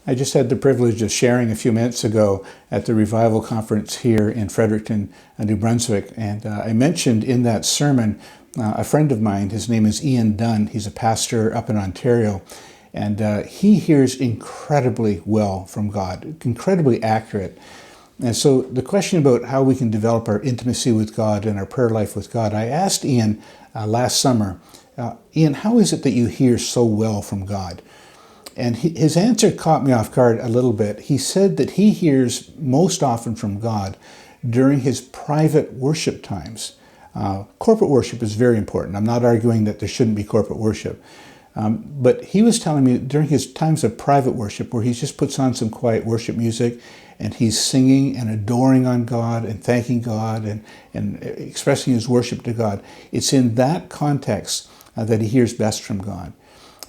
I just had the privilege of sharing a few minutes ago at the Revival Conference here in Fredericton, New Brunswick. And I mentioned in that sermon a friend of mine. His name is Ian Dunn. He's a pastor up in Ontario. And he hears incredibly well from God, incredibly accurate. And so the question about how we can develop our intimacy with God and our prayer life with God, I asked Ian last summer, Ian, how is it that you hear so well from God? And his answer caught me off guard a little bit. He said that he hears most often from God during his private worship times. Corporate worship is very important. I'm not arguing that there shouldn't be corporate worship. But he was telling me during his times of private worship where he just puts on some quiet worship music and he's singing and adoring on God and thanking God and expressing his worship to God. It's in that context that he hears best from God.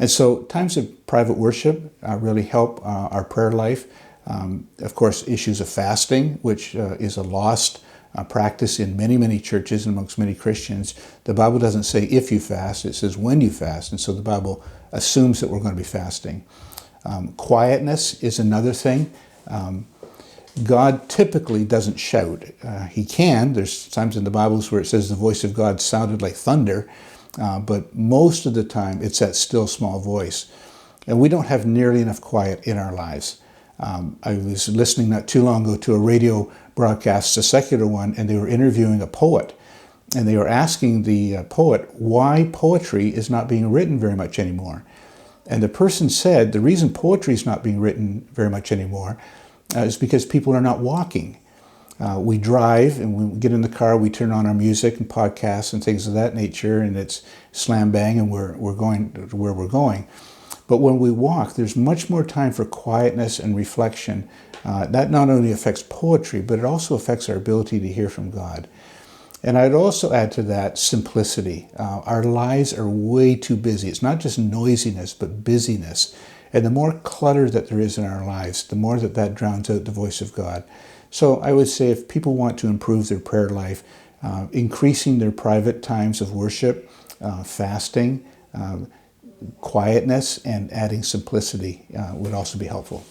And so times of private worship really help our prayer life. Of course, issues of fasting, which is a lost practice in many, many churches and amongst many Christians. The Bible doesn't say if you fast, it says when you fast. And so the Bible assumes that we're going to be fasting. Quietness is another thing. God typically doesn't shout. He can. There's times in the Bibles where it says the voice of God sounded like thunder. But most of the time, it's that still small voice. And we don't have nearly enough quiet in our lives. I was listening not too long ago to a radio broadcast, a secular one, and they were interviewing a poet. And they were asking the poet why poetry is not being written very much anymore. And the person said the reason poetry is not being written very much anymore is because people are not walking. We drive and when we get in the car, we turn on our music and podcasts and things of that nature, and it's slam bang and we're going to where we're going. But when we walk, there's much more time for quietness and reflection. That not only affects poetry, but it also affects our ability to hear from God. And I'd also add to that simplicity. Our lives are way too busy. It's not just noisiness, but busyness. And the more clutter that there is in our lives, the more that drowns out the voice of God. So I would say if people want to improve their prayer life, increasing their private times of worship, fasting, quietness, and adding simplicity would also be helpful.